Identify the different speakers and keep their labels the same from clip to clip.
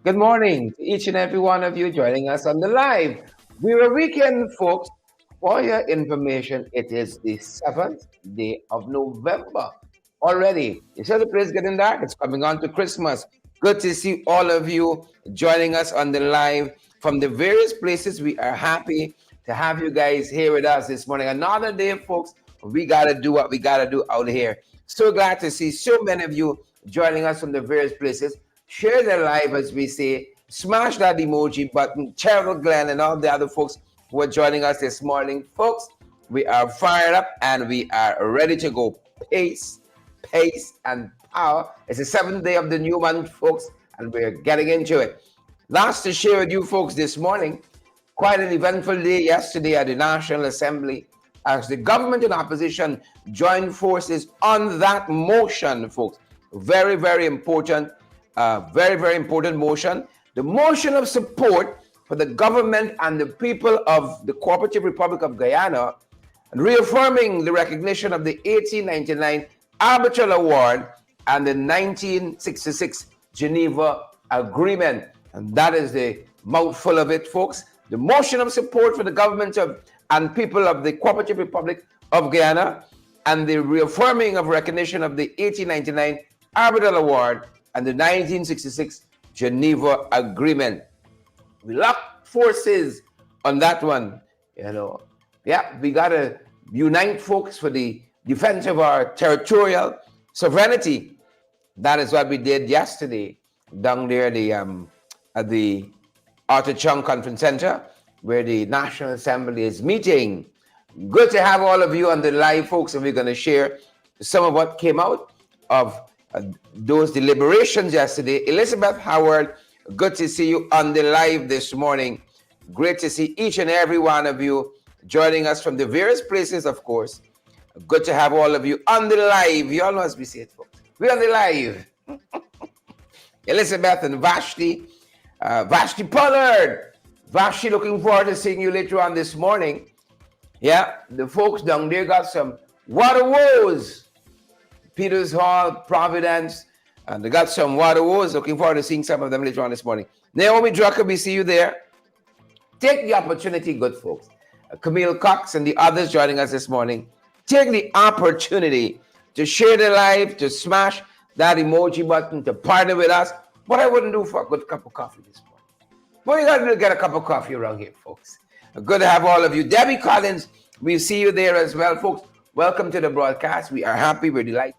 Speaker 1: Good morning to each and every one of you joining us on the live. We're a weekend, folks. For your information, it is the 7th day of November already. You see the place getting dark? It's coming on to Christmas. Good to see all of you joining us on the live from the various places. We are happy to have you guys here with us this morning. Another day, folks. We got to do what we got to do out here. So glad to see so many of you joining us from the various places. Share the live, as we say. Smash that emoji button. Cheryl Glenn and all the other folks who are joining us this morning. Folks, we are fired up and we are ready to go. Pace, and power. It's the 7th day of the new month, folks, and we're getting into it. Lots to share with you folks this morning. Quite an eventful day yesterday at the National Assembly as the government and opposition joined forces on that motion, folks. Very, very important, very important motion. The motion of support for the government and the people of the Cooperative Republic of Guyana, and reaffirming the recognition of the 1899 Arbitral Award and the 1966 Geneva Agreement. And that is the mouthful of it, folks. The motion of support for the government of and people of the Cooperative Republic of Guyana and the reaffirming of recognition of the 1899 Arbitral Award and the 1966 Geneva Agreement. We locked forces on that one, Yeah, we got to unite, folks, for the defense of our territorial sovereignty. That is what we did yesterday down there at the Arthur Chung Conference Center, where the National Assembly is meeting. Good to have all of you on the live, folks, and we're going to share some of what came out of those deliberations yesterday. Elizabeth Howard, good to see you on the live this morning. Great to see each and every one of you joining us from the various places, of course. Good to have all of you on the live. You all know as we say it, folks. We're on the live. Elizabeth and Vashti. Vashti Pollard. Vashti, looking forward to seeing you later on this morning. Yeah, the folks down there got some water woes. Peters Hall, Providence, and they got some water woes. Looking forward to seeing some of them later on this morning. Naomi Drucker, we see you there. Take the opportunity, good folks. Camille Cox and the others joining us this morning. Take the opportunity to share the live, to smash that emoji button, to partner with us. What I wouldn't do for a good cup of coffee this morning. What you got to do to get a cup of coffee around here, folks? Good to have all of you. Debbie Collins, we see you there as well, folks. Welcome to the broadcast. We are happy. We're delighted.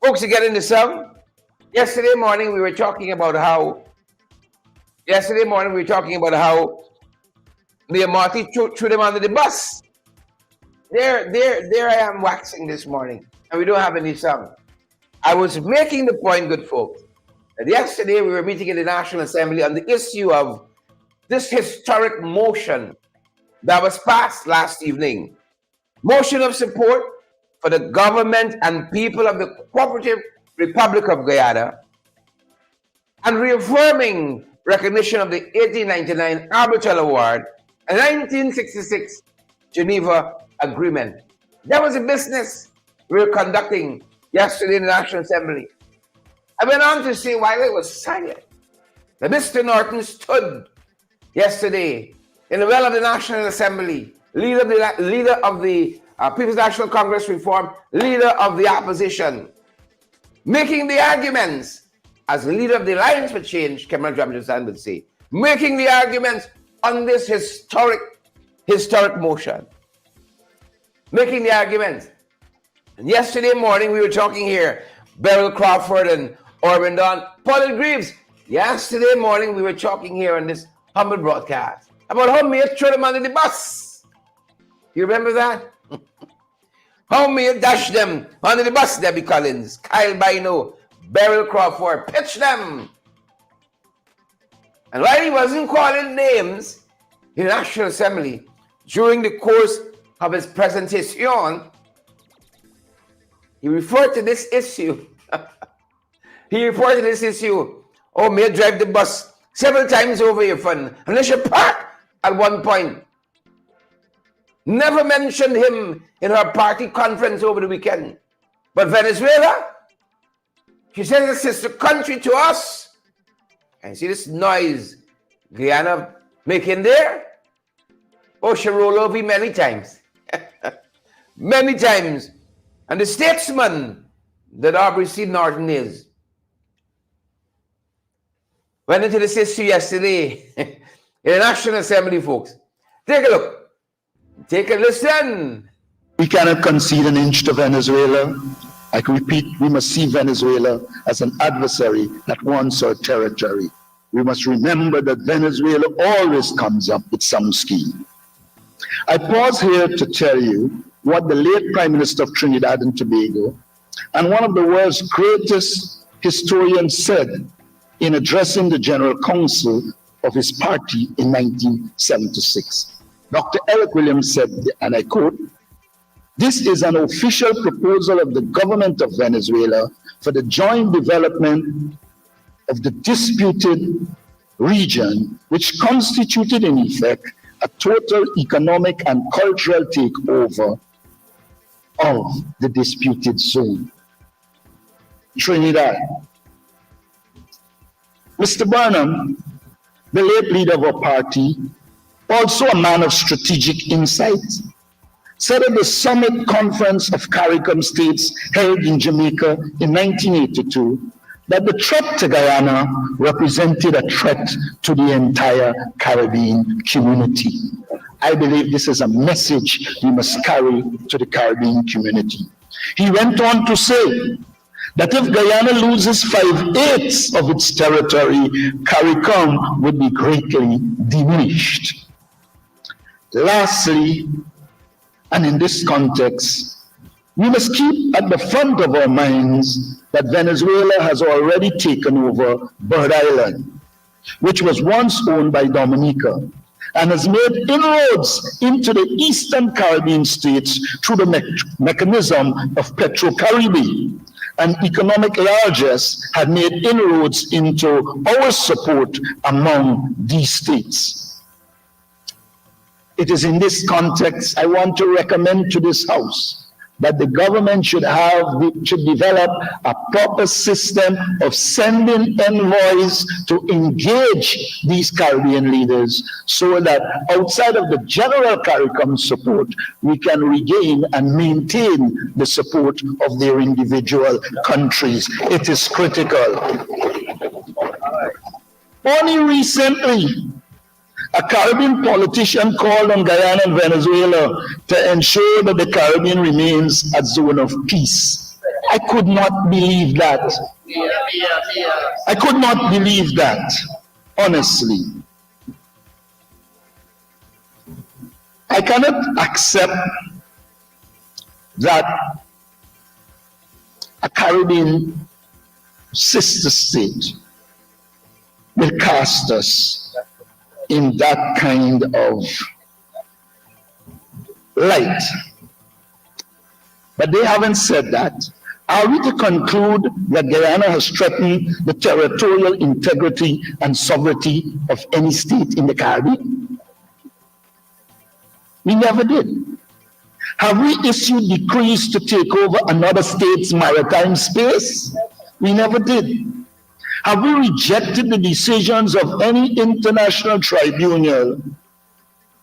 Speaker 1: Folks, you getting the sum? Yesterday morning we were talking about how Mayor Marty threw them under the bus. There I am waxing this morning, and we don't have any sum. I was making the point, good folks, that yesterday we were meeting in the National Assembly on the issue of this historic motion that was passed last evening. Motion of support for the government and people of the Cooperative Republic of Guyana, and reaffirming recognition of the 1899 Arbitral Award and 1966 Geneva Agreement. That was a business we were conducting yesterday in the National Assembly. I went on to say, while it was silent, that Mr. Norton stood yesterday in the well of the National Assembly, leader of the People's National Congress Reform, leader of the opposition, making the arguments, as the leader of the Alliance for Change, Kemal Jamjasan would say, making the arguments on this historic motion. Making the arguments. And yesterday morning we were talking here, Beryl Crawford and Orban Don, Paul Greaves. Yesterday morning we were talking here on this humble broadcast about how Mayor threw them under the bus. You remember that? How Mayor dashed them under the bus, Debbie Collins, Kyle Bino, Beryl Crawford, pitched them. And while he wasn't calling names in the National Assembly, during the course of his presentation, he referred to this issue. Oh, Mayor drive the bus several times over your fund, unless you park at one point. Never mentioned him in her party conference over the weekend. But Venezuela, she says it's a sister country to us. And see this noise Guyana making there? Oh, she rolled over many times. Many times. And the statesman that Aubrey C. Norton is went into this issue yesterday in the National Assembly, folks. Take a look. Take a listen.
Speaker 2: We cannot concede an inch to Venezuela. I repeat, we must see Venezuela as an adversary that wants our territory. We must remember that Venezuela always comes up with some scheme. I pause here to tell you what the late Prime Minister of Trinidad and Tobago and one of the world's greatest historians said in addressing the General Council of his party in 1976. Dr. Eric Williams said, and I quote, "This is an official proposal of the government of Venezuela for the joint development of the disputed region, which constituted in effect a total economic and cultural takeover of the disputed zone." Trinidad. Mr. Burnham, the late leader of our party, also a man of strategic insight, said at the summit conference of CARICOM states held in Jamaica in 1982 that the threat to Guyana represented a threat to the entire Caribbean community. I believe this is a message we must carry to the Caribbean community. He went on to say that if Guyana loses 5/8 of its territory, CARICOM would be greatly diminished. Lastly, and in this context, we must keep at the front of our minds that Venezuela has already taken over Bird Island, which was once owned by Dominica, and has made inroads into the Eastern Caribbean states through the mechanism of Petro-Caribe. And economic largesse had made inroads into our support among these states. It is in this context I want to recommend to this House that the government should develop a proper system of sending envoys to engage these Caribbean leaders so that outside of the general CARICOM support, we can regain and maintain the support of their individual countries. It is critical. Only recently, a Caribbean politician called on Guyana and Venezuela to ensure that the Caribbean remains a zone of peace. I could not believe that. I could not believe that, honestly. I cannot accept that a Caribbean sister state will cast us in that kind of light. But they haven't said that. Are we to conclude that Guyana has threatened the territorial integrity and sovereignty of any state in the Caribbean? We never did. Have we issued decrees to take over another state's maritime space? We never did. Have we rejected the decisions of any international tribunal?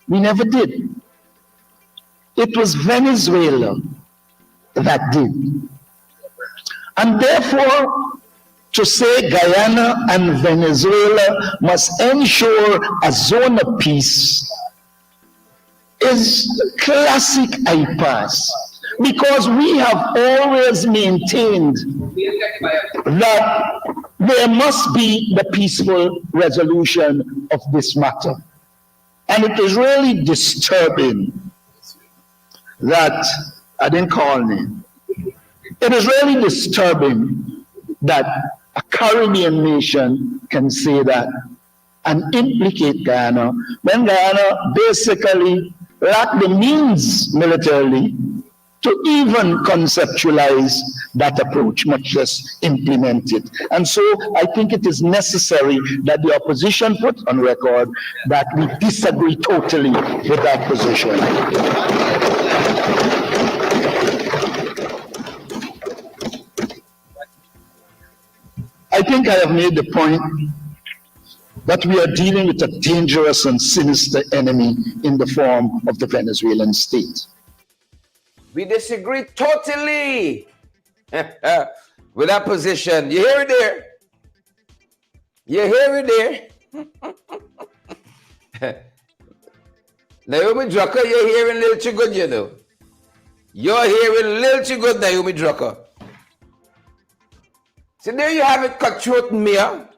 Speaker 2: We never did. It was Venezuela that did. And therefore, to say Guyana and Venezuela must ensure a zone of peace is classic impasse, because we have always maintained that there must be the peaceful resolution of this matter. And it is really disturbing that, I didn't call name, it is really disturbing that a Caribbean nation can say that and implicate Guyana when Guyana basically lack the means militarily to even conceptualize that approach, much less implement it. And so I think it is necessary that the opposition put on record that we disagree totally with that position. I think I have made the point that we are dealing with a dangerous and sinister enemy in the form of the Venezuelan state.
Speaker 1: We disagree totally with that position. You hear it there? You hear it there? Naomi Drucker, you're hearing a little too good, you know. You're hearing a little too good, Naomi Drucker. So there you have it, cutthroat Mia.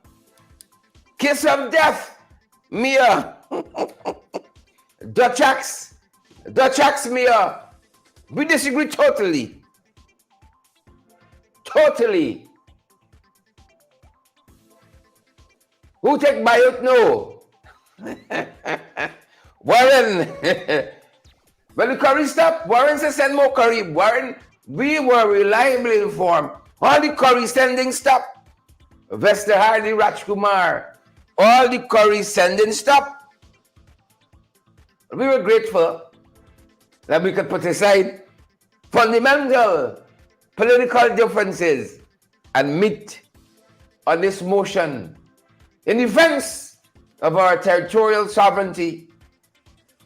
Speaker 1: Kiss of death, Mia. Dutchax Mia. We disagree totally. Totally. Who take Bayot? No. Warren. When the curry stopped, Warren said send more curry. Warren, we were reliably informed. All the curry sending stopped. Vester Hardy, Rajkumar. All the curry sending stopped. We were grateful that we could put aside fundamental political differences and meet on this motion in defense of our territorial sovereignty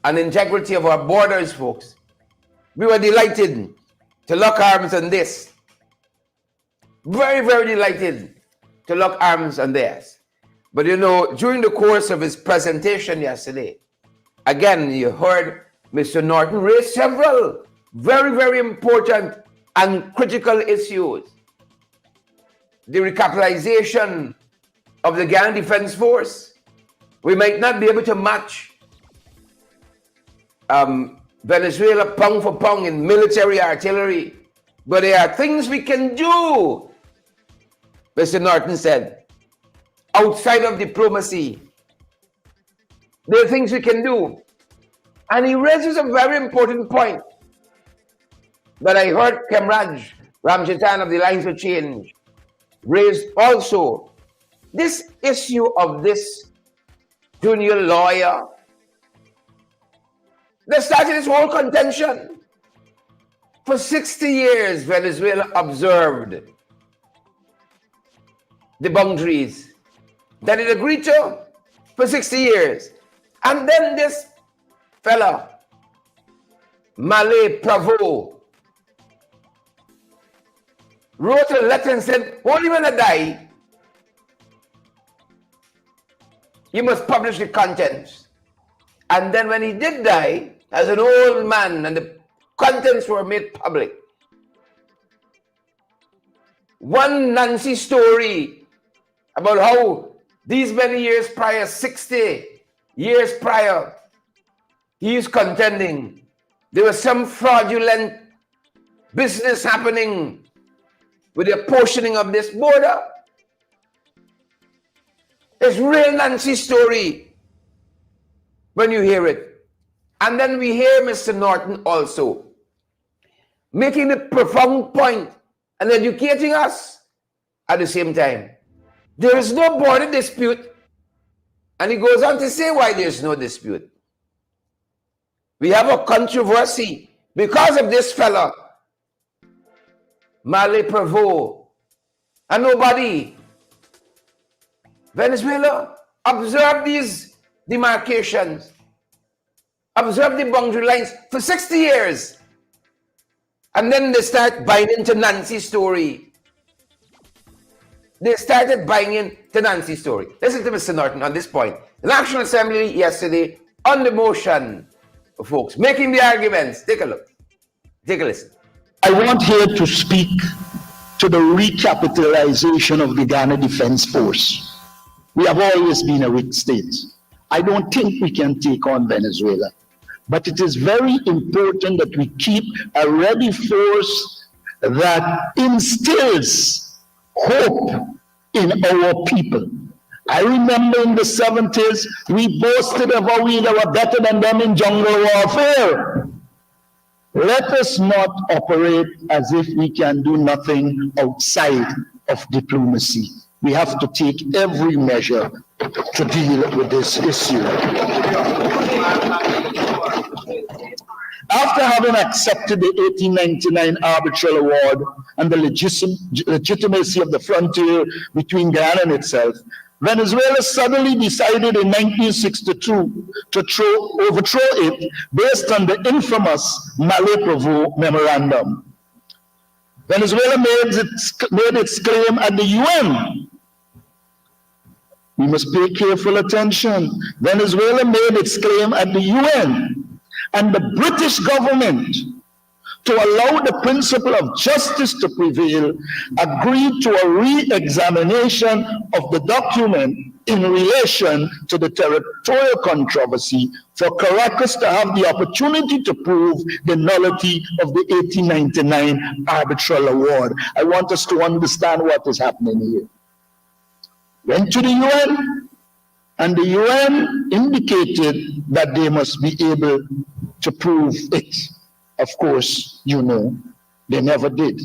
Speaker 1: and integrity of our borders, folks. We were delighted to lock arms on this. Very, very delighted to lock arms on this. But you know, during the course of his presentation yesterday, again, you heard Mr. Norton raise several very, very important and critical issues. The recapitalization of the Guyana Defense Force. We might not be able to match Venezuela pound for pound in military artillery, but there are things we can do, Mr. Norton said, outside of diplomacy. There are things we can do. And he raises a very important point that I heard Kemraj Ramjitan of the Lines for Change raised also. This issue of this junior lawyer that started this whole contention. For 60 years, Venezuela observed the boundaries that it agreed to for 60 years. And then this fella, Malay Pravo, wrote a letter and said, only when I die, you must publish the contents. And then when he did die, as an old man, and the contents were made public, one Nancy story about how these many years prior, 60 years prior, he is contending there was some fraudulent business happening with the apportioning of this border. It's real Nancy story when you hear it. And then we hear Mr. Norton also making the profound point and educating us at the same time. There is no border dispute. And he goes on to say why there's no dispute. We have a controversy because of this fella, Malé Prevost, and nobody. Venezuela, observe these demarcations, observe the boundary lines for 60 years. And then they start buying into Nancy's story. They started buying into Nancy's story. Listen to Mr. Norton on this point. The National Assembly yesterday on the motion, folks, making the arguments. Take a look. Take a listen.
Speaker 2: I want here to speak to the recapitalization of the Ghana Defense Force. We have always been a weak state. I don't think we can take on Venezuela. But it is very important that we keep a ready force that instills hope in our people. I remember in the 70s, we boasted of how we were better than them in jungle warfare. Let us not operate as if we can do nothing outside of diplomacy. We have to take every measure to deal with this issue. After having accepted the 1899 arbitral award and the legitimacy of the frontier between Ghana and itself, Venezuela suddenly decided in 1962 to overthrow it based on the infamous Malé Prevost memorandum. Venezuela made its claim at the UN. We must pay careful attention. Venezuela made its claim at the UN, and the British government, to allow the principle of justice to prevail, agreed to a re-examination of the document in relation to the territorial controversy for Caracas to have the opportunity to prove the nullity of the 1899 arbitral award. I want us to understand what is happening here. Went to the UN, and the UN indicated that they must be able to prove it. Of course, you know, they never did,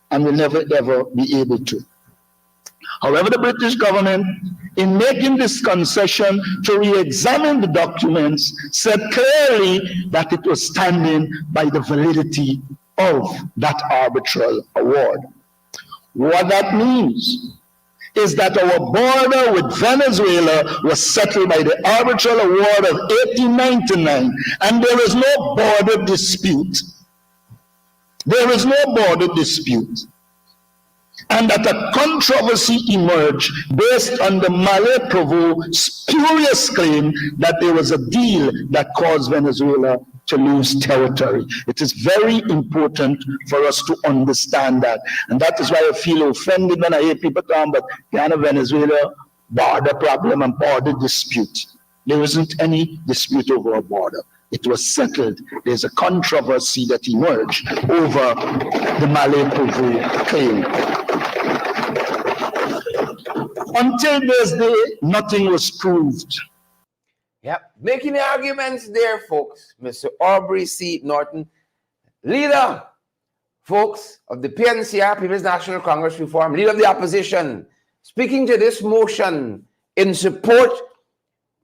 Speaker 2: and will never ever be able to. However, the British government, in making this concession to re-examine the documents, said clearly that it was standing by the validity of that arbitral award. What that means is that our border with Venezuela was settled by the arbitral award of 1899, and there is no border dispute. There is no border dispute. And that a controversy emerged based on the Malé Prevost spurious claim that there was a deal that caused Venezuela to lose territory. It is very important for us to understand that. And that is why I feel offended when I hear people talking about Ghana-Venezuela border problem and border dispute. There isn't any dispute over a border. It was settled. There's a controversy that emerged over the Malé Prevost claim. Until this day, nothing was proved.
Speaker 1: Yep, making the arguments there, folks. Mr. Aubrey C. Norton, leader, folks, of the PNCR, People's National Congress Reform, leader of the opposition, speaking to this motion in support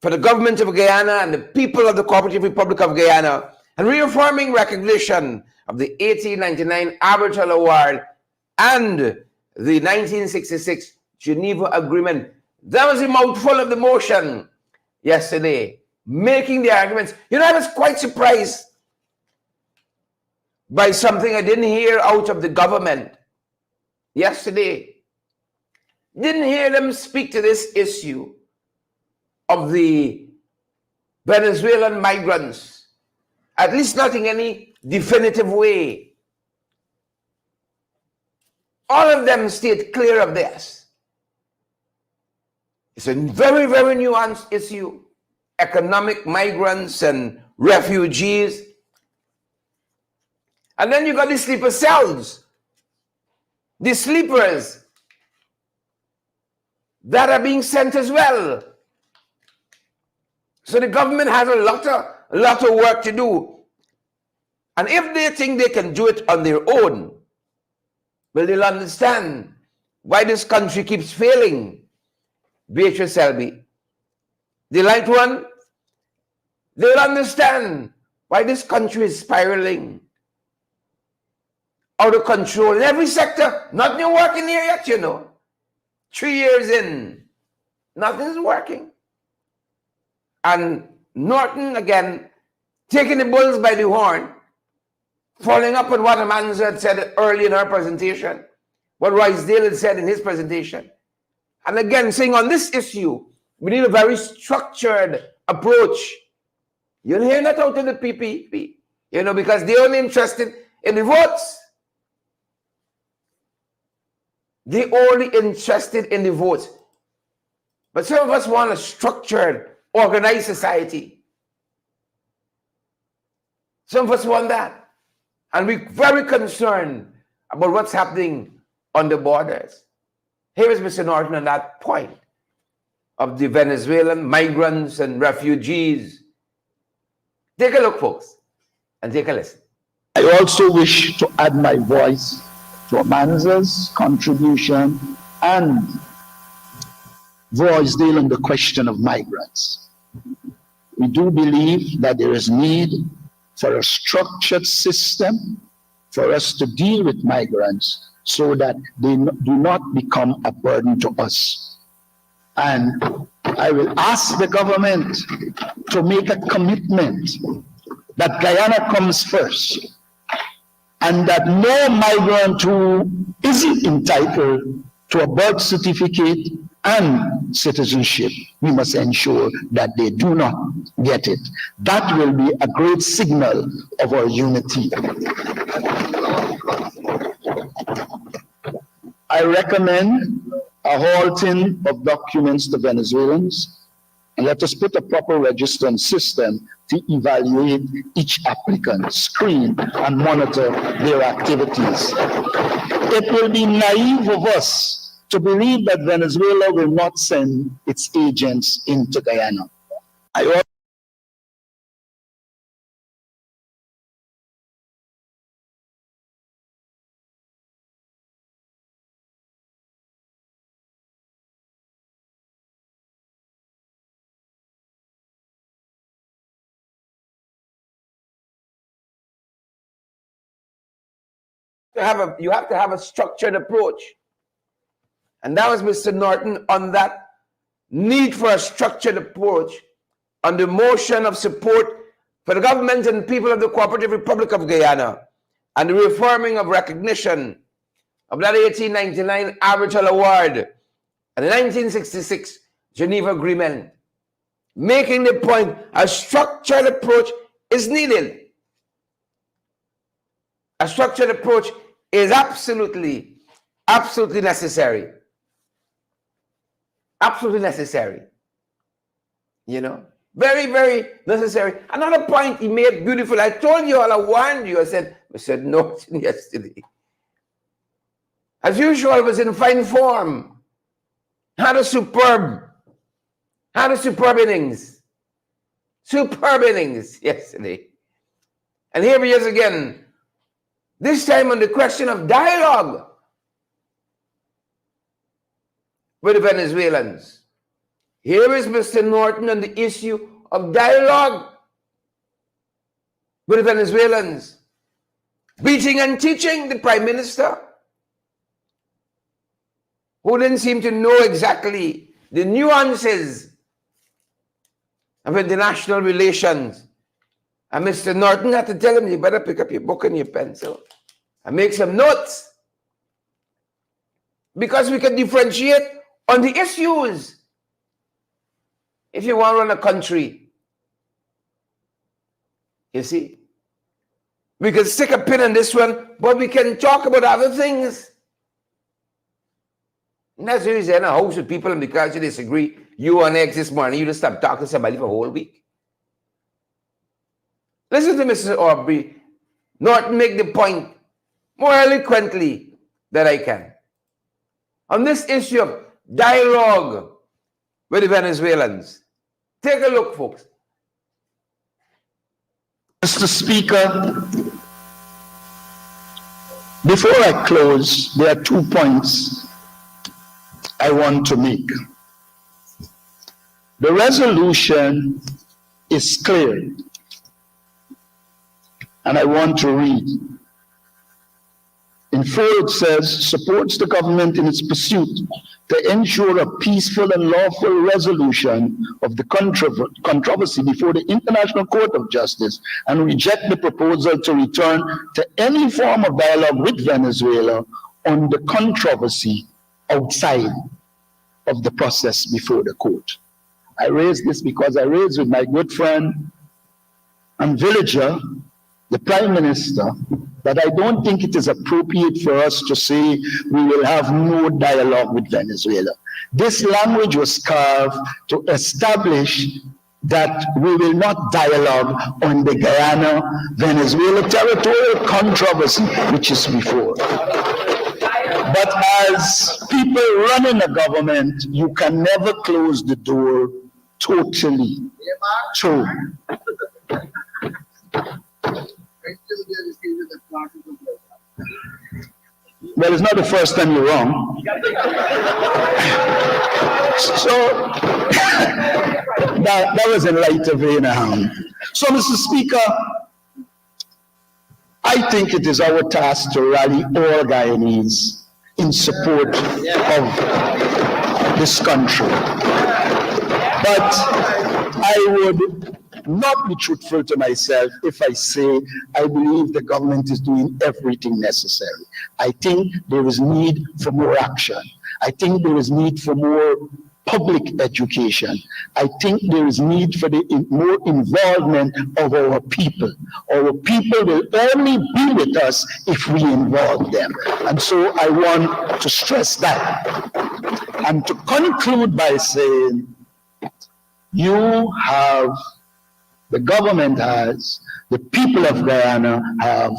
Speaker 1: for the government of Guyana and the people of the Cooperative Republic of Guyana, and reaffirming recognition of the 1899 Arbitral Award and the 1966 Geneva Agreement. That was a mouthful of the motion yesterday, making the arguments. You know, I was quite surprised by something I didn't hear out of the government yesterday. Didn't hear them speak to this issue of the Venezuelan migrants, at least not in any definitive way. All of them state clear of this. It's a very, very nuanced issue. Economic migrants and refugees. And then you got the sleeper cells. The sleepers that are being sent as well. So the government has a lot of work to do. And if they think they can do it on their own, well, they'll understand why this country keeps failing. Beatrice Selby, the light one, they'll understand why this country is spiraling out of control in every sector. Nothing working here yet, you know. 3 years in, nothing's working. And Norton, again, taking the bulls by the horn, following up on what Amanda had said early in her presentation, what Roysdale had said in his presentation. And again, saying on this issue, we need a very structured approach. You'll hear that out of the PPP, you know, because they're only interested in the votes. They're only interested in the votes. But some of us want a structured, organized society. Some of us want that. And we're very concerned about what's happening on the borders. Here is Mr. Norton on that point of the Venezuelan migrants and refugees. Take a look, folks, and take a listen.
Speaker 2: I also wish to add my voice to Amanza's contribution and voice dealing on the question of migrants. We do believe that there is need for a structured system for us to deal with migrants so that they do not become a burden to us. And I will ask the government to make a commitment that Guyana comes first and that no migrant who isn't entitled to a birth certificate and citizenship, we must ensure that they do not get it. That will be a great signal of our unity. I recommend a halting of documents to Venezuelans, and let us put a proper register and system to evaluate each applicant, screen, and monitor their activities. It will be naive of us to believe that Venezuela will not send its agents into Guyana.
Speaker 1: You have to have a structured approach. And that was Mr. Norton on that need for a structured approach on the motion of support for the government and people of the Cooperative Republic of Guyana and the reforming of recognition of that 1899 Arbitral Award and the 1966 Geneva Agreement, making the point a structured approach is needed. A structured approach is absolutely necessary. Absolutely necessary. You know, very, very necessary. Another point he made beautiful. I told you all, I warned you. I said no yesterday. As usual, was in fine form. Had a superb innings. Superb innings yesterday. And here he is again. This time on the question of dialogue with the Venezuelans. Here is Mr. Norton on the issue of dialogue with the Venezuelans. Beating and teaching the Prime Minister, who didn't seem to know exactly the nuances of international relations. And Mr. Norton had to tell him, you better pick up your book and your pencil and make some notes, because we can differentiate on the issues. If you want to run a country, you see, we can stick a pin in this one, but we can talk about other things. And that's the reason in a house with people, and because you disagree, you on X this morning, you just stop talking to somebody for a whole week. Listen to Mrs. Aubrey not make the point more eloquently than I can. On this issue of dialogue with the Venezuelans. Take a look, folks.
Speaker 2: Mr. Speaker, before I close, there are 2 points I want to make. The resolution is clear, and I want to read. In full, it says, supports the government in its pursuit to ensure a peaceful and lawful resolution of the controversy before the International Court of Justice and reject the proposal to return to any form of dialogue with Venezuela on the controversy outside of the process before the court. I raise this because I raised with my good friend and villager, the Prime Minister, that I don't think it is appropriate for us to say we will have no dialogue with Venezuela. This language was carved to establish that we will not dialogue on the Guyana-Venezuela territorial controversy, which is before. But as people running a government, you can never close the door totally. True. Well, it's not the first time you're wrong. So, that was in light of it. So, Mr. Speaker, I think it is our task to rally all Guyanese in support of this country. But I would not be truthful to myself if I say I believe the government is doing everything necessary. I think there is need for more action. I think there is need for more public education. I think there is need for the more involvement of our people. Our people will only be with us if we involve them. And so I want to stress that. And to conclude by saying, the government has, the people of Guyana have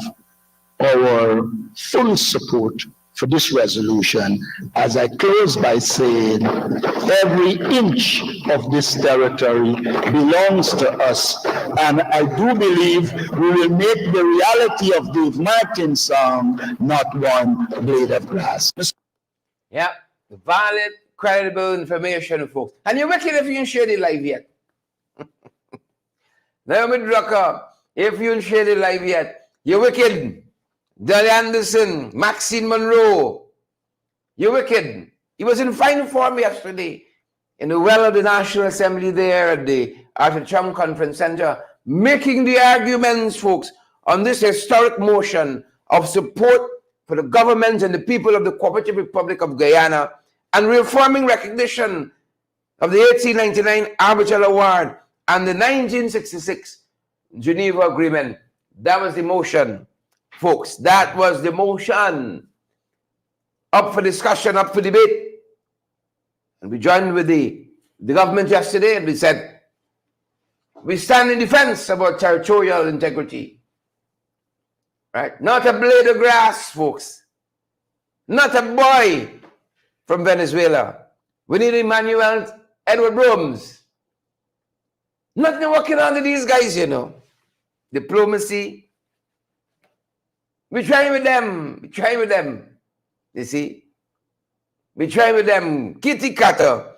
Speaker 2: our full support for this resolution, as I close by saying every inch of this territory belongs to us, and I do believe we will make the reality of Dave Martin's song not one blade of grass.
Speaker 1: Yeah, valid, credible information, folks. And you're wicked if you ain't shared it live yet. Naomi Drucker, if you ain't shared it live yet, you're wicked. Dolly Anderson, Maxine Monroe, you're wicked. He was in fine form yesterday in the well of the National Assembly there at the Arthur Chum Conference Center, making the arguments, folks, on this historic motion of support for the government and the people of the Cooperative Republic of Guyana and reaffirming recognition of the 1899 Arbitral Award and the 1966 Geneva Agreement. That was the motion, folks. That was the motion. Up for discussion, up for debate. And we joined with the government yesterday and we said, we stand in defense of our territorial integrity. Right? Not a blade of grass, folks. Not a boy from Venezuela. We need Emmanuel Edward Rooms. Nothing working under these guys, you know. Diplomacy. We try with them. We try with them. You see? We try with them. Kitty Carter,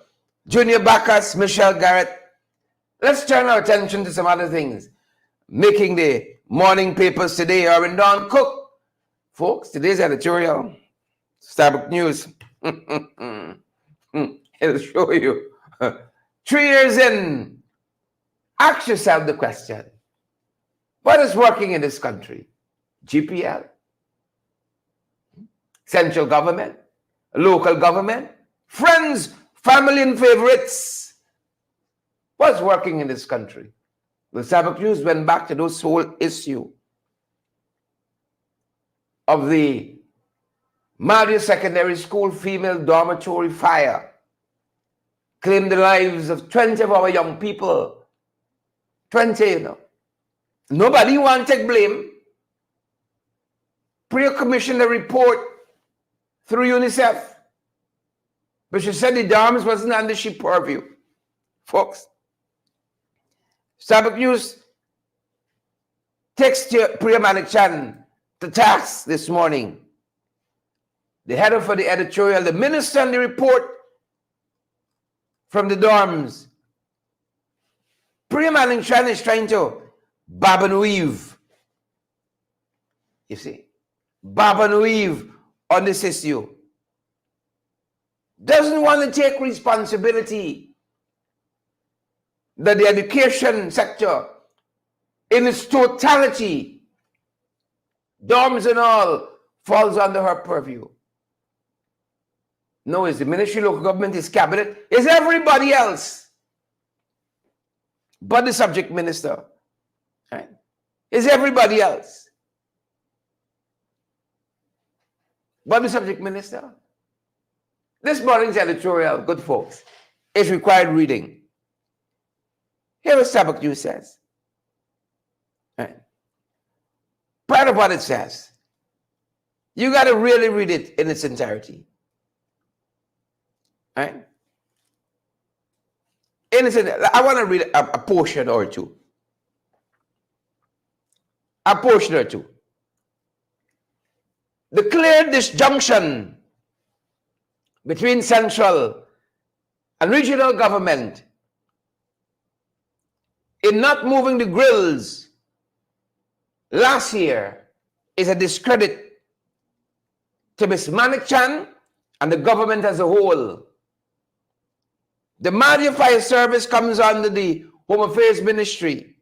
Speaker 1: Junior Bacchus, Michelle Garrett. Let's turn our attention to some other things. Making the morning papers today are in Don Cook. Folks, today's editorial, Starbucks News. It'll show you. 3 years in, ask yourself the question, what is working in this country? GPL? Central government? Local government? Friends, family, and favorites? What's working in this country? The Starbucks News went back to this whole issue of the Madia Secondary School female dormitory fire claimed the lives of 20 of our young people. 20, you know. Nobody want to take blame. Priya commissioned a report through UNICEF, but she said the dorms wasn't under she purview. Folks, Sabbath News takes Priya Manikchan to task this morning. The header for the editorial, the minister and the report from the dorms. Priya Manikchan is trying to bob and weave. You see, bob and weave on this issue. Doesn't want to take responsibility that the education sector in its totality, dorms and all, falls under her purview. No, it's the ministry, local government, it's cabinet, it's everybody else but the subject minister. Right? It's everybody else but the subject minister. This morning's editorial, good folks, is required reading. Here is Sabbath News says. Right. Part of what it says, you got to really read it in its entirety. Right? I want to read a portion or two. A portion or two. The clear disjunction between central and regional government in not moving the grills last year is a discredit to Ms. Manikchan and the government as a whole. The Madhya Fire Service comes under the Home Affairs Ministry,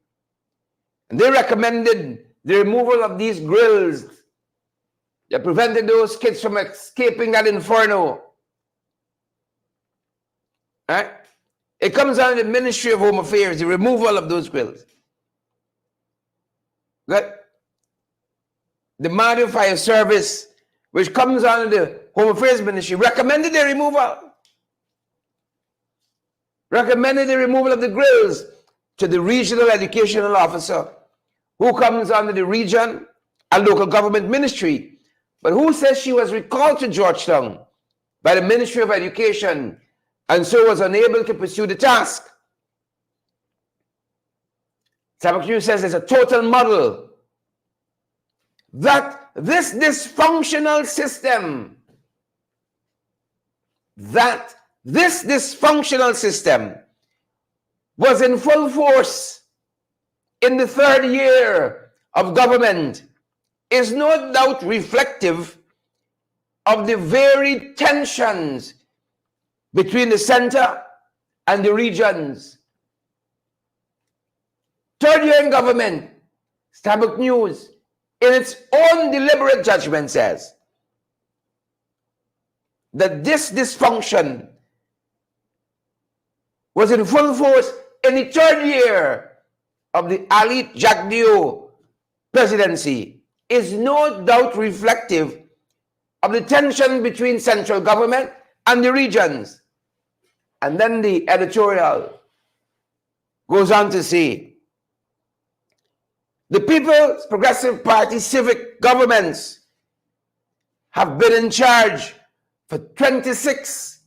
Speaker 1: and they recommended the removal of these grills that prevented those kids from escaping that inferno. Right? It comes under the Ministry of Home Affairs, the removal of those grills. Good? The Madhya Fire Service, which comes under the Home Affairs Ministry, recommended their removal. Recommended the removal of the grills to the regional educational officer, who comes under the region and local government ministry, but who says she was recalled to Georgetown by the Ministry of Education and so was unable to pursue the task. Sabbath News says it's a total model that this dysfunctional system, was in full force in the third year of government is no doubt reflective of the varied tensions between the center and the regions. Third year in government, Sabbath News, in its own deliberate judgment, says that this dysfunction was in full force in the third year of the Ali Jagdeo presidency is no doubt reflective of the tension between central government and the regions. And then the editorial goes on to say, the People's Progressive Party civic governments have been in charge for 26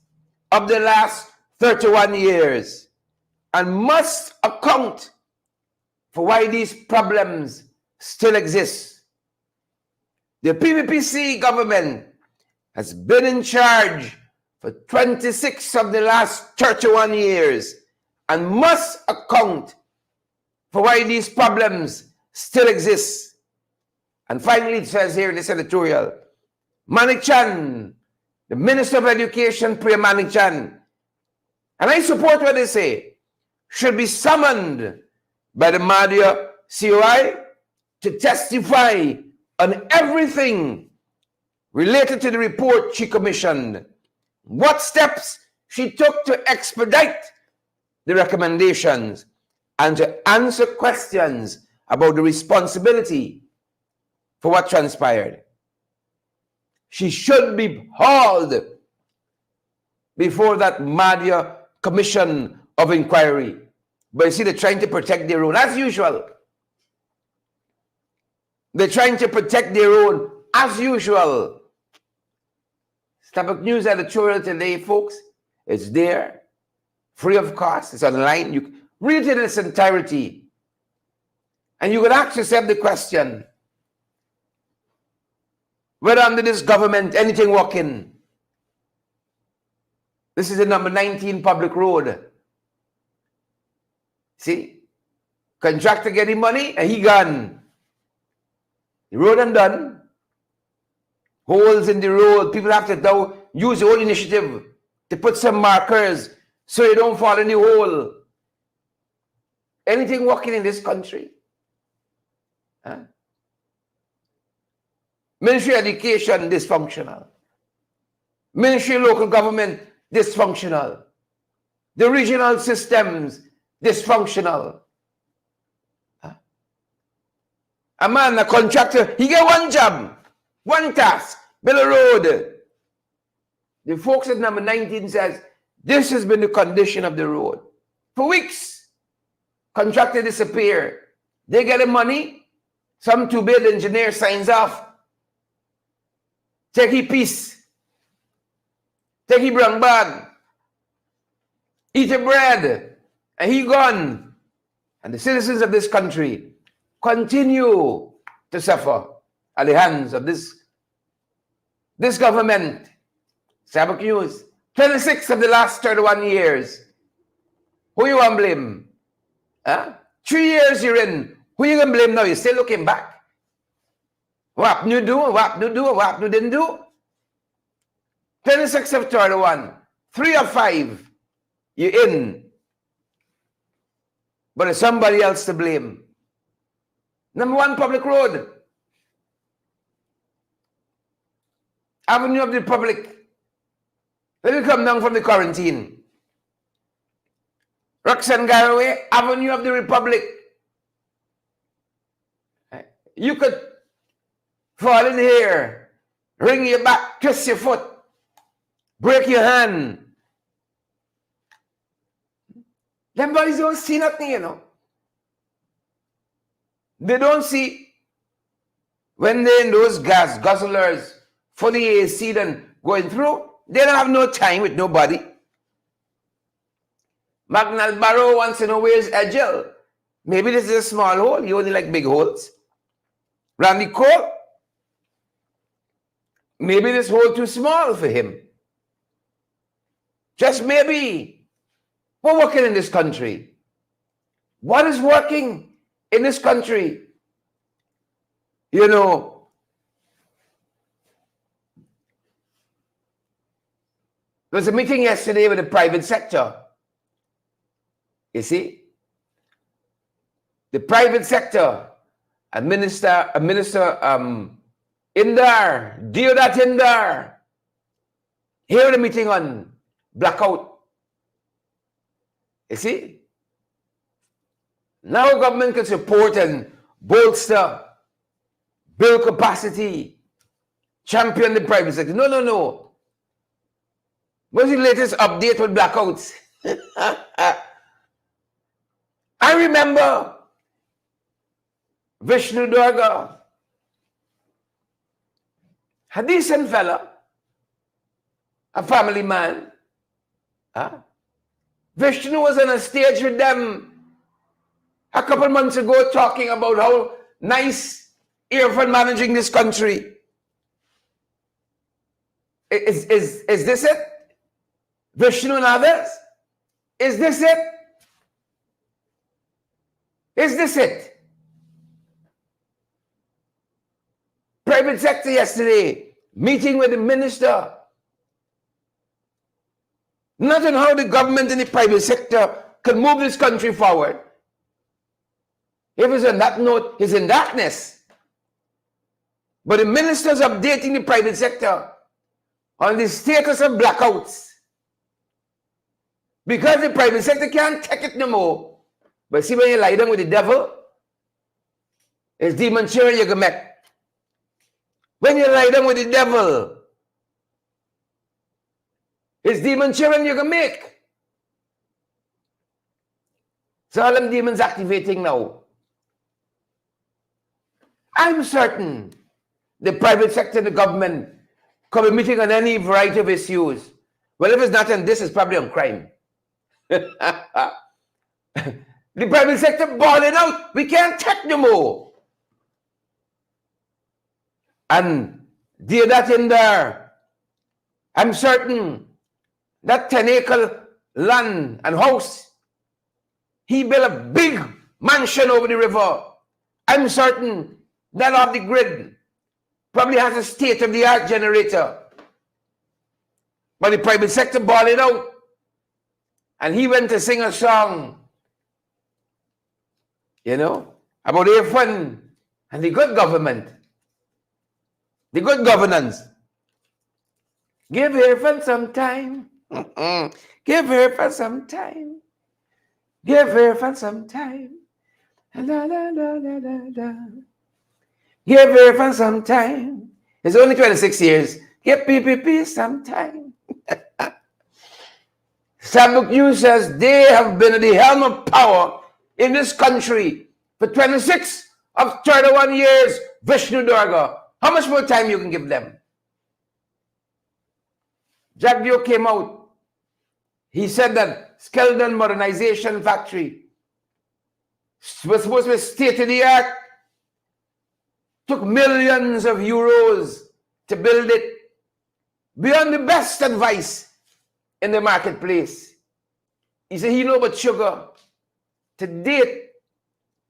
Speaker 1: of the last 31 years and must account for why these problems still exist. The PPPC government has been in charge for 26 of the last 31 years and must account for why these problems still exist. And finally, it says here in this editorial, Manikchan, the Minister of Education, Priya Manikchan, and I support what they say, should be summoned by the Madhya COI to testify on everything related to the report she commissioned, what steps she took to expedite the recommendations, and to answer questions about the responsibility for what transpired. She should be hauled before that Madhya Commission of Inquiry. But you see, they're trying to protect their own, as usual. They're trying to protect their own, as usual. Starbuck News editorial today, folks. It's there, free of cost. It's online. You read it in its entirety. And you could ask yourself the question, whether under this government, anything working? This is the number 19 public road. See? Contractor getting money and he gone. The road and done. Holes in the road. People have to now use their own initiative to put some markers so you don't fall in the hole. Anything working in this country? Huh? Ministry of Education, dysfunctional. Ministry of Local Government, dysfunctional. The regional systems, dysfunctional. Huh? A man, a contractor, he get one job, one task, build a road. The folks at number 19 says, this has been the condition of the road. For weeks, contractor disappear. They get the money, some to-bid engineer signs off. Take he piece. Take he brown bag. Eat a bread. And he gone. And the citizens of this country continue to suffer at the hands of this government. Starbuck News. 26 of the last 31 years. Who you want to blame? Huh? 3 years you're in. Who you going to blame now? You're still looking back. What you do, what you do, what you didn't do. 26 of 31. 3 of 5. You're in. But there's somebody else to blame. Number 1 public road. Avenue of the Republic. Let me come down from the quarantine. Roxanne Garraway, Avenue of the Republic. You could fall in here, wring your back, twist your foot, break your hand. Them boys don't see nothing, you know. They don't see when they're in those gas guzzlers for the AC then going through. They don't have no time with nobody. Magnal Barrow wants to know where's Edgel. Maybe this is a small hole. You only like big holes. Randy Cole. Maybe this hole too small for him. Just maybe. We're working in this country. What is working in this country? You know, there was a meeting yesterday with the private sector. You see? The private sector, Minister Indar, Deodat Indar, here the meeting on blackout. You see? Now government can support and bolster, build capacity, champion the private sector. No, no, no. What's the latest update with blackouts? I remember Vishnu Durga, a decent fella, a family man. Huh? Vishnu was on a stage with them a couple months ago talking about how nice Irfan managing this country. Is this it? Vishnu and others? Is this it? Is this it? Private sector yesterday, meeting with the minister. Not on how the government and the private sector can move this country forward. If it's on that note, he's in darkness. But the minister's updating the private sector on the status of blackouts. Because the private sector can't take it no more. But see, when you lie down with the devil, it's demon children you can make. When you lie down with the devil, It's demon children you can make. So all them demons activating now. I'm certain the private sector and the government could be meeting on any variety of issues. Well, if it's not on this, it's probably on crime. The private sector balling out. We can't take no more. And dear that in there, I'm certain that 10-acre land and house, he built a big mansion over the river. I'm certain that off the grid probably has a state-of-the-art generator. But the private sector bought it out. And he went to sing a song, you know, about AFN and the good government, the good governance. Give AFN some time. Give AFN some time. Give AFN some time. Da, da, da, da, da, da. Give AFN some time. It's only 26 years. Give PPP some time. Sabuk News says they have been at the helm of power in this country for 26 of 31 years. Vishnu Durga. How much more time you can give them? Jagdio came out. He said that Skeldon Modernization Factory was supposed to be state-of-the-art. Took millions of euros to build it. Beyond the best advice in the marketplace. He said he know about sugar. To date,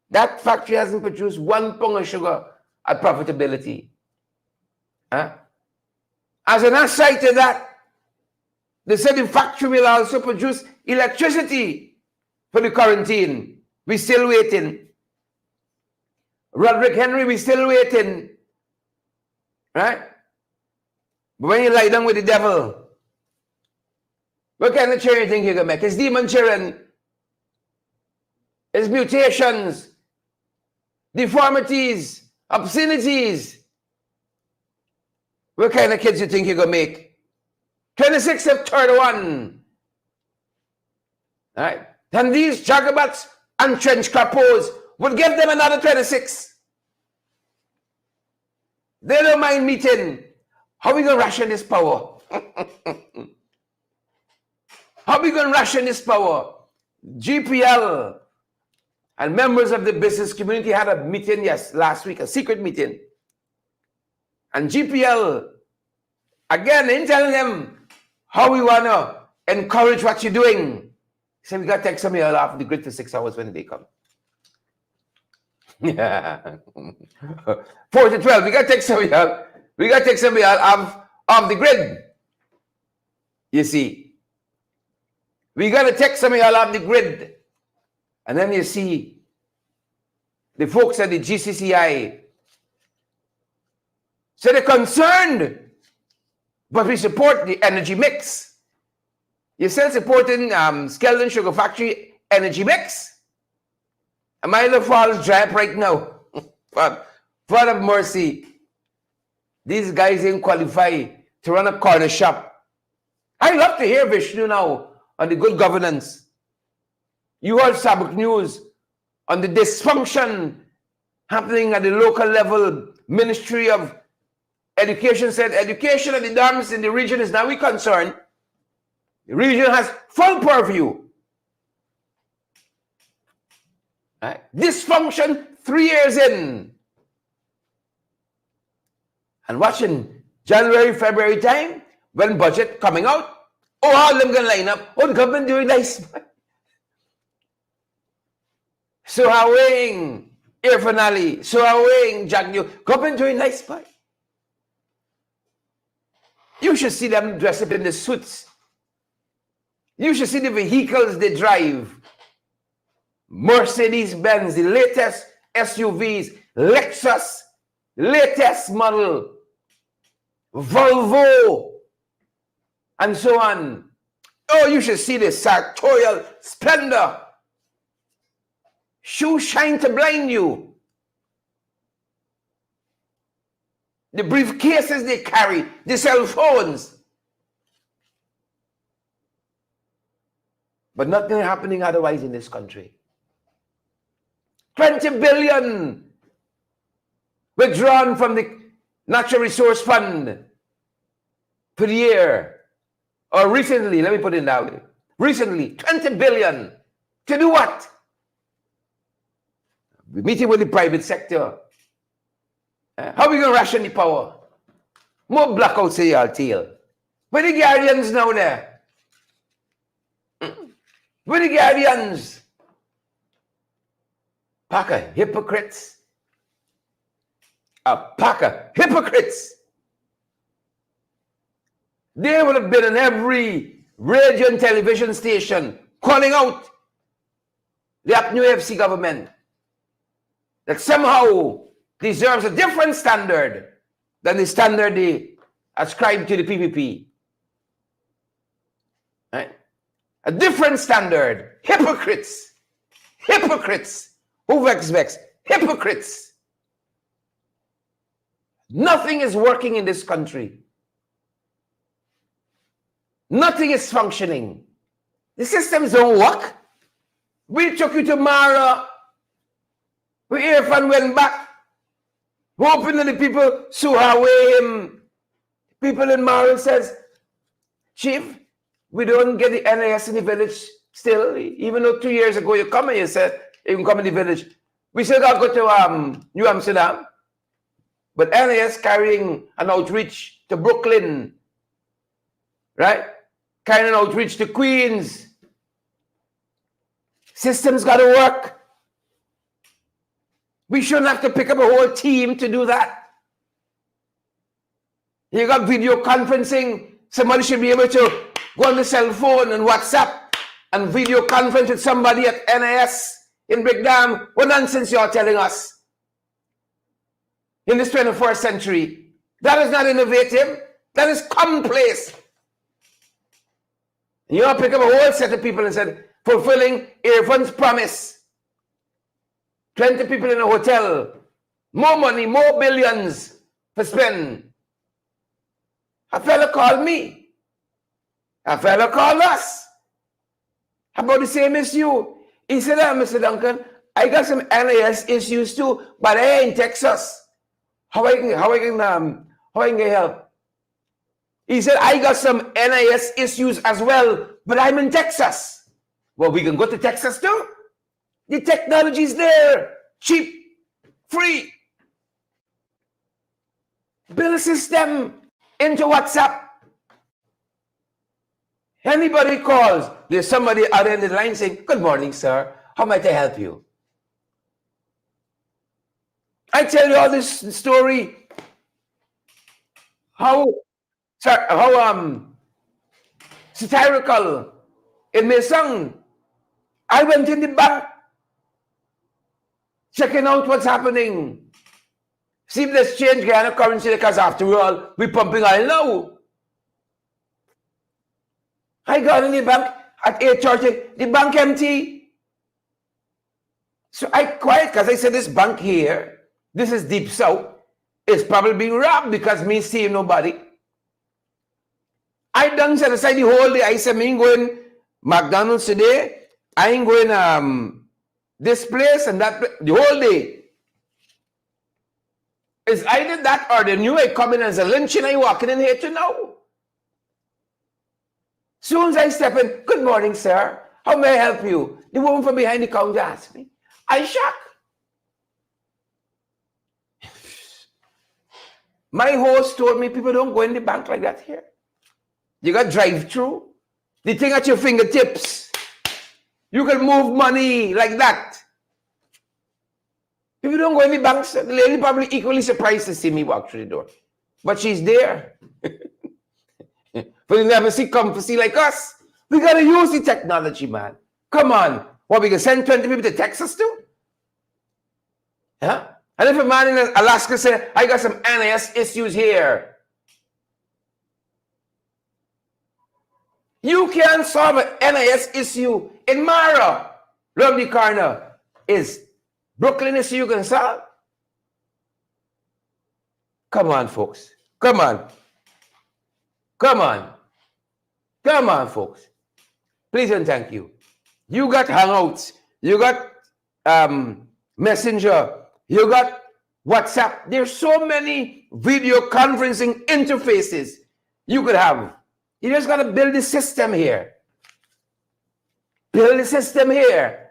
Speaker 1: that factory hasn't produced 1 pound of sugar at profitability. Huh? As an aside to that, they said the factory will also produce electricity for the quarantine. We're still waiting. Roderick Henry, we're still waiting. Right? But when you lie down with the devil, what kind of children you think you can make? It's demon children. It's mutations, deformities, obscenities. What kind of kids you think you can make? 26 of 31. All right? And these jagabots and trench capos would give them another 26. They don't mind meeting. How are we going to ration this power? How are we going to ration this power? GPL and members of the business community had a meeting last week, a secret meeting. And GPL, again, in telling them how we want to encourage what you're doing. So we got to take some of y'all off the grid for 6 hours when they come. Yeah. 4 to 12, we got to take some of y'all. We got to take some of y'all off the grid. You see. We got to take some of y'all off the grid. And then you see the folks at the GCCI. So they're concerned, but we support the energy mix. You're still supporting Skeldon Sugar Factory energy mix? Am I in the falls dry up right now? God of mercy. These guys ain't qualified to run a corner shop. I love to hear Vishnu now on the good governance. You heard Sabuk News on the dysfunction happening at the local level. Ministry of Education said education at the dorms in the region is now a concern. The region has full purview. Right? Dysfunction 3 years in. And watching January, February time, when budget coming out, oh, all them gonna line up. Oh, the government doing nice. So awing Irfanali, so awing Jagnew, government doing nice, boy. You should see them dressed up in the suits. You should see the vehicles they drive. Mercedes-Benz, the latest SUVs, Lexus, latest model, Volvo, and so on. Oh, you should see the sartorial splendor. Shoes shine to blind you. The briefcases they carry, the cell phones. But nothing happening otherwise in this country. 20 billion withdrawn from the Natural Resource Fund for the year. Or recently, let me put it that way. Recently, 20 billion. To do what? We're meeting with the private sector. How are we going to ration the power? More blackouts in your tail. Where the Guardians now there? Where the Guardians? Pack of hypocrites. A pack of hypocrites. They would have been in every radio and television station calling out the new FC government that somehow deserves a different standard than the standard they ascribe to the PPP. Right? A different standard. Hypocrites. Hypocrites. Who vex? Hypocrites. Nothing is working in this country. Nothing is functioning. The systems don't work. We took you to Mara. We Irfan went back. Hoping that the people saw away him. People in Mara says, Chief, we don't get the NIS in the village still. Even though 2 years ago you come and you said you can come in the village. We still got to go to New Amsterdam. But NIS carrying an outreach to Brooklyn. Right? Carrying an outreach to Queens. Systems got to work. We shouldn't have to pick up a whole team to do that. You got video conferencing. Somebody should be able to go on the cell phone and WhatsApp and video conference with somebody at NIS in Brickdam. What nonsense you're telling us in this 21st century? That is not innovative. That is commonplace. You know, pick up a whole set of people and said, fulfilling Irfan's promise. 20 people in a hotel. More money, more billions to spend. A fella called me. A fella called us. About the same issue. He said, Mr. Duncan, I got some NIS issues too, but I ain't in Texas. How I can get help? He said, I got some NIS issues as well, but I'm in Texas. Well, we can go to Texas too. The technology is there. Cheap. Free. Build a system into WhatsApp. Anybody calls, there's somebody out in the line saying, good morning, sir. How might I help you? I tell you all this story. How satirical it may sound. I went in the bank, checking out what's happening. See if there's change Guyana currency, because after all, we're pumping oil now. I got in the bank at 8:30, the bank empty. So I quiet, because I said this bank here, this is deep south, is probably being robbed because me seeing nobody. I done set aside the whole day. I said, me ain't going McDonald's today. I ain't going this place and that place, the whole day. It's either that or they knew I coming as a lunch and I walking in here to know. Soon as I step in, good morning, sir. How may I help you? The woman from behind the counter asked me. I shocked. My host told me people don't go in the bank like that here. You got drive-through. The thing at your fingertips. You can move money like that. People don't go in the banks. The lady probably equally surprised to see me walk through the door. But she's there. But you never see comfy like us. We got to use the technology, man. Come on. What, we can send 20 people to Texas too? Huh? And if a man in Alaska said, I got some NIS issues here. You can't solve an NIS issue in Mara. Round the corner is Brooklyn issue you can solve. Come on, folks. Come on. Come on. Come on, folks. Please and thank you. You got Hangouts. You got Messenger. You got WhatsApp. There's so many video conferencing interfaces you could have. You just got to build the system here. Build the system here.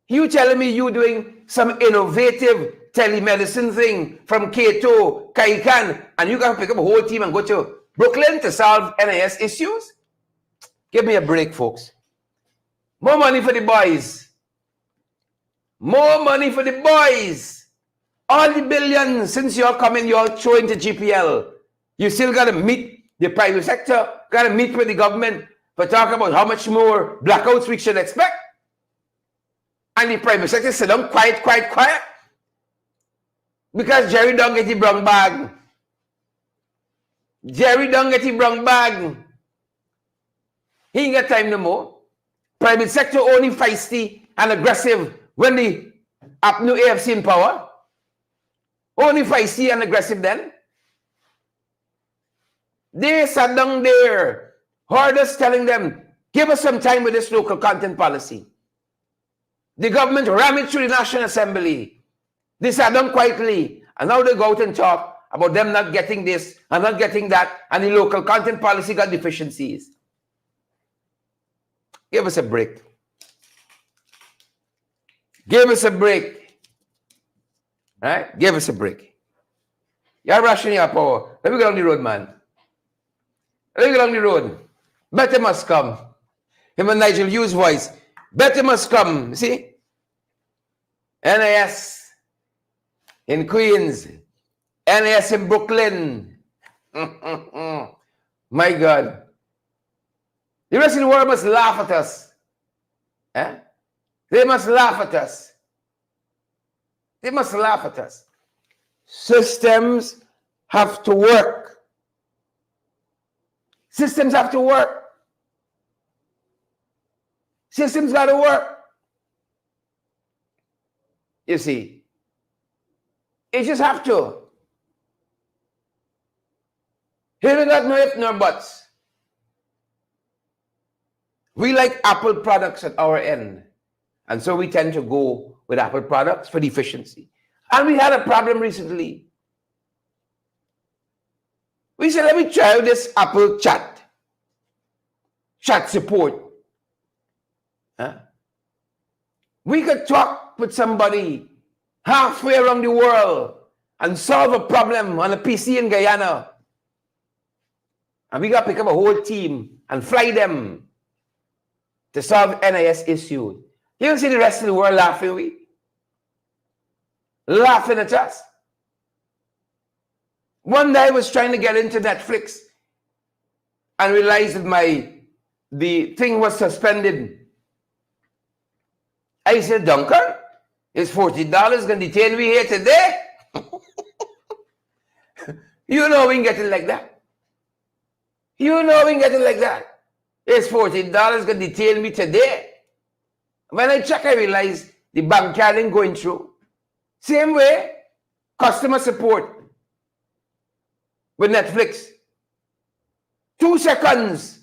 Speaker 1: You telling me you doing some innovative telemedicine thing from Kato, Kaikan, and you can pick up a whole team and go to Brooklyn to solve NIS issues? Give me a break, folks. More money for the boys. More money for the boys. All the billions, since you're coming, you're throwing to GPL. You still got to meet the private sector, got to meet with the government for talk about how much more blackouts we should expect. And the private sector sit down quiet. Because Jerry don't get the brown bag. Jerry don't get the brown bag. He ain't got time no more. Private sector only feisty and aggressive when the new AFC in power. Only feisty and aggressive then. They sat down there, heard us telling them, give us some time with this local content policy. The government ram it through the National Assembly. They sat down quietly, and now they go out and talk about them not getting this and not getting that, and the local content policy got deficiencies. Give us a break. Give us a break. Right? Give us a break. You're rushing your power. Let me get on the road, man. Let me get on the road. Better must come. Him and Nigel Hughes' voice. Better must come. See? NIS in Queens. NIS in Brooklyn. My God. The rest of the world must laugh at us. Eh? They must laugh at us. They must laugh at us. Systems have to work. Systems have to work. Systems got to work. You see, it just have to. Here we got no if nor buts. We like Apple products at our end. And so we tend to go with Apple products for the efficiency. And we had a problem recently. We said, let me try this Apple chat support. Huh? We could talk with somebody halfway around the world and solve a problem on a PC in Guyana. And we got to pick up a whole team and fly them to solve NIS issues. You don't see the rest of the world laughing, laughing at us. One day I was trying to get into Netflix and realized that the thing was suspended. I said, Duncan, is $40 going to detain me here today? You know we can get it like that. You know we can get it like that. It's $40 going to detain me today. When I check, I realize the bank card ain't going through. Same way, customer support with Netflix. 2 seconds.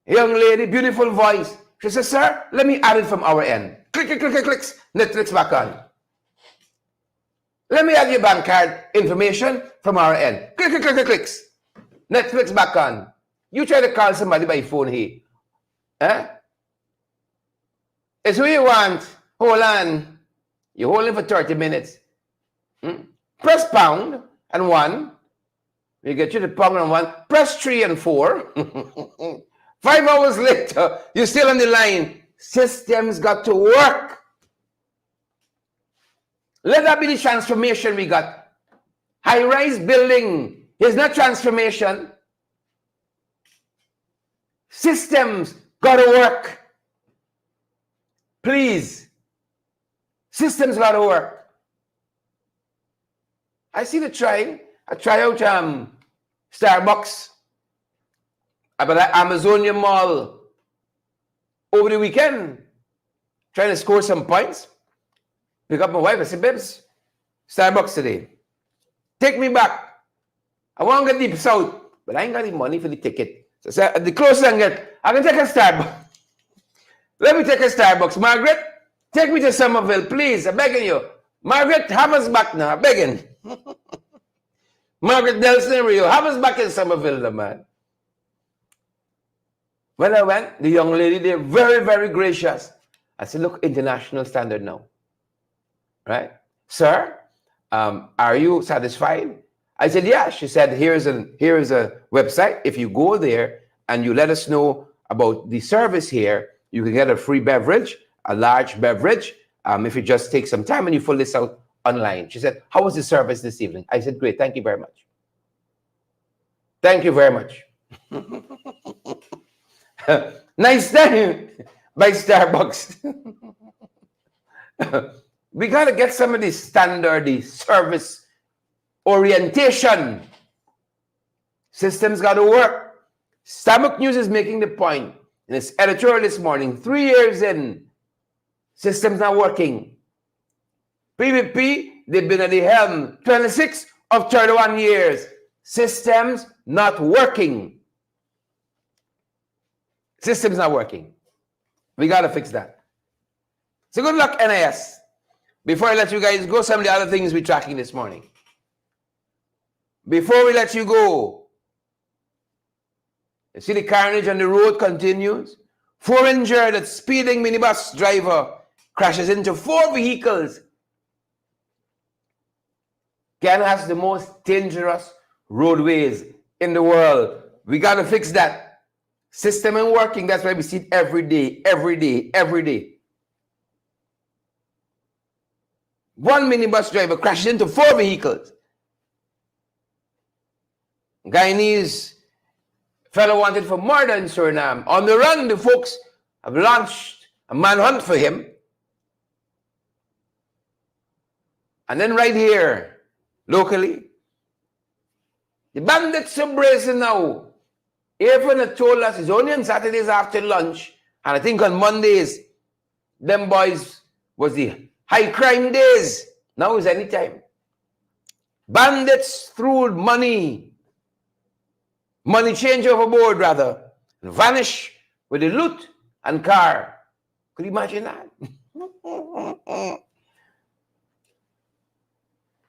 Speaker 1: Young lady, beautiful voice. She says, sir, let me add it from our end. Click, clicks. Netflix back on. Let me add your bank card information from our end. Click, clicks. Netflix back on. You try to call somebody by phone here. Eh? It's who you want. Hold on. You hold it for 30 minutes. Press pound and 1. We get you the pound and 1. Press 3 and 4. 5 hours later, you're still on the line. Systems got to work. Let that be the transformation we got. High-rise building is not transformation. Systems got to work. Please. Systems got to work. I see the trying. I try out Starbucks at the Amazonia Mall over the weekend, trying to score some points. Pick up my wife. I said, babes, Starbucks today. Take me back. I want to get deep south, but I ain't got the money for the ticket. So the closer I get, I can take a Starbucks. Let me take a Starbucks. Margaret, take me to Somerville, please. I'm begging you. Margaret, have us back now. I'm begging. Margaret Nelson Rio, have us back in Somerville, the man. When I went, the young lady, they're very, very gracious. I said, look, international standard now. Right? Sir, are you satisfied? I said, yeah. She said, here is a website. If you go there and you let us know about the service here, you can get a free beverage, a large beverage, if you just take some time and you fill this out online. She said, how was the service this evening? I said, great. Thank you very much. Thank you very much. Nice time by Starbucks. We got to get some of the standard, the service orientation. Systems got to work. Starbucks News is making the point in its editorial this morning. 3 years in, systems not working. PVP, they've been at the helm 26 of 31 years. Systems not working. Systems not working. We got to fix that. So good luck, NIS. Before I let you guys go, some of the other things we're tracking this morning. Before we let you go, you see the carnage on the road continues. 4 injured at speeding minibus driver crashes into 4 vehicles. Ghana has the most dangerous roadways in the world. We got to fix that. System ain't working. That's why we see it every day, every day, every day. 1 minibus driver crashes into 4 vehicles. Guyanese fellow wanted for murder in Suriname. On the run, the folks have launched a manhunt for him. And then right here, locally, the bandits are brazen now. Even had told us it's only on Saturdays after lunch, and I think on Mondays, them boys was the high crime days. Now is any time. Bandits threw money change overboard rather, and vanish with the loot and car. Could you imagine that?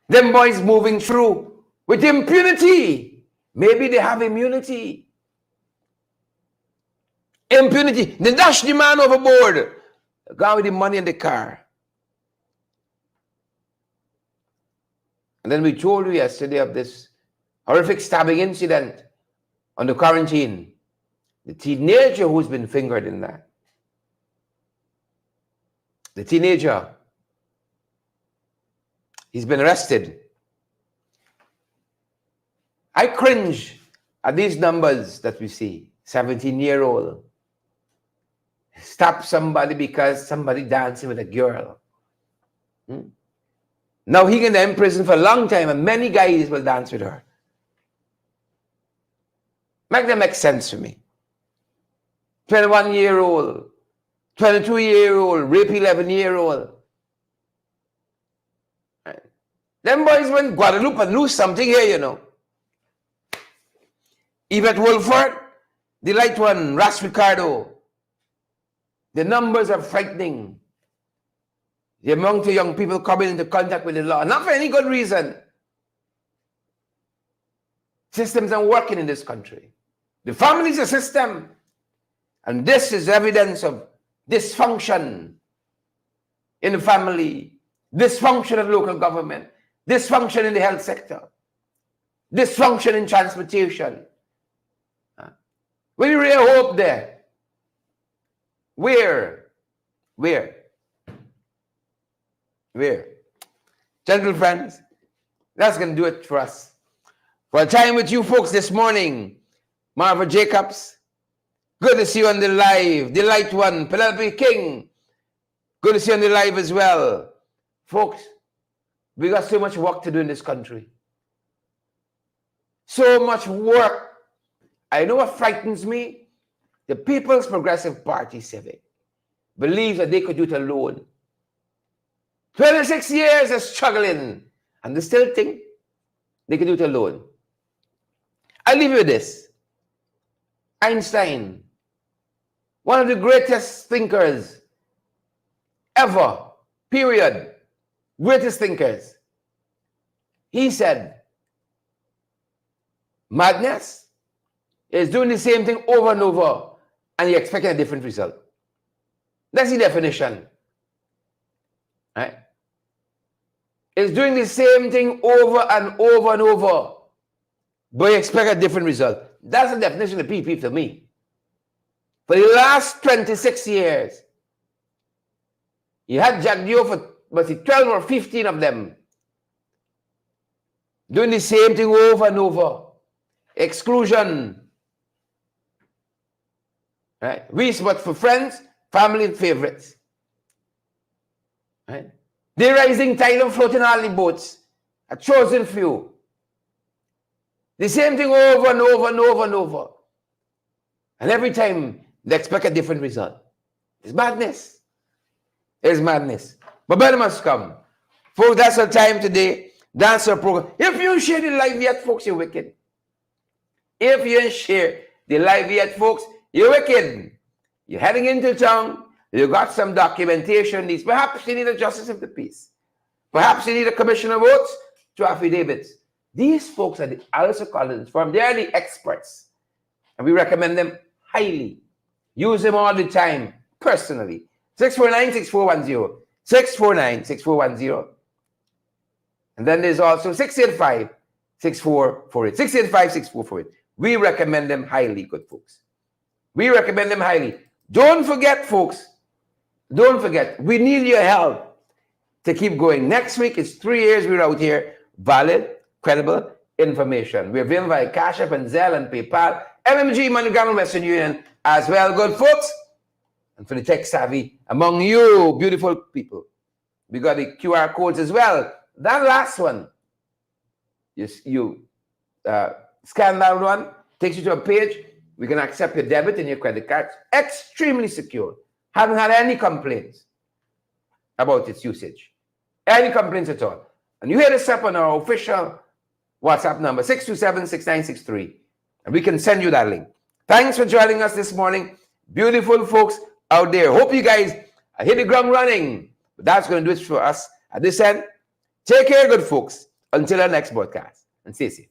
Speaker 1: Them boys moving through with impunity. Maybe they have immunity. Impunity. They dash the man overboard. Gone with the money in the car. And then we told you yesterday of this horrific stabbing incident on the quarantine. The teenager who's been fingered in that. The teenager. He's been arrested. I cringe at these numbers that we see. 17-year-old. Stop somebody because somebody dancing with a girl. Now he can be in prison for a long time and many guys will dance with her. Make that make sense to me. 21-year-old, 22-year-old, rape 11-year-old. Them boys went Guadeloupe and lose something here, you know. Yvette Wolford, the light one, Ras Ricardo. The numbers are frightening. The amount of young people coming into contact with the law, not for any good reason. Systems aren't working in this country. The family is a system. And this is evidence of dysfunction in the family, dysfunction of local government, dysfunction in the health sector, dysfunction in transportation. We really hope there. Where? Gentle friends, that's going to do it for us. For a time with you folks this morning, Marva Jacobs, good to see you on the live. The light one, Penelope King, good to see you on the live as well. Folks, we got so much work to do in this country. So much work. I know what frightens me. The People's Progressive Party Civic believes that they could do it alone. 26 years of struggling, and they still think they can do it alone. I leave you with this. Einstein, one of the greatest thinkers ever, period, greatest thinkers, he said, madness is doing the same thing over and over and you're expecting a different result. That's the definition. Right? It's doing the same thing over and over and over, but you expect a different result. That's the definition of PP to me. For the last 26 years, you had Jack Dio for 12 or 15 of them doing the same thing over and over. Exclusion. Right? Reach but for friends, family, and favorites. Right? The rising tide of floating all the boats, a chosen few. The same thing over and over and over and over. And every time they expect a different result. It's madness. It's madness. But better must come. Folks, that's our time today. That's our program. If you share the live yet, folks, you're wicked. If you share the live yet, folks, you're wicked. You're heading into town. You got some documentation needs. Perhaps you need a justice of the peace. Perhaps you need a commission of votes to affidavits. These folks are the Alistair Collins firm. They are the experts. And we recommend them highly. Use them all the time, personally. 649-6410. 649-6410. And then there's also 685-6448. 685-6448. We recommend them highly, good folks. We recommend them highly. Don't forget, folks. Don't forget. We need your help to keep going. Next week is 3 years we're out here. Valid, credible information. We're available via Cash App and Zelle and PayPal, MMG, MoneyGram, and Western Union as well, good folks. And for the tech savvy among you, beautiful people, we got the QR codes as well. That last one, you scan that one, takes you to a page. We can accept your debit and your credit card. Extremely secure. Haven't had any complaints about its usage. Any complaints at all. And you hit us up on our official WhatsApp number, 627-6963. And we can send you that link. Thanks for joining us this morning. Beautiful folks out there. Hope you guys hit the ground running. But that's going to do it for us at this end. Take care, good folks. Until our next broadcast. And stay safe.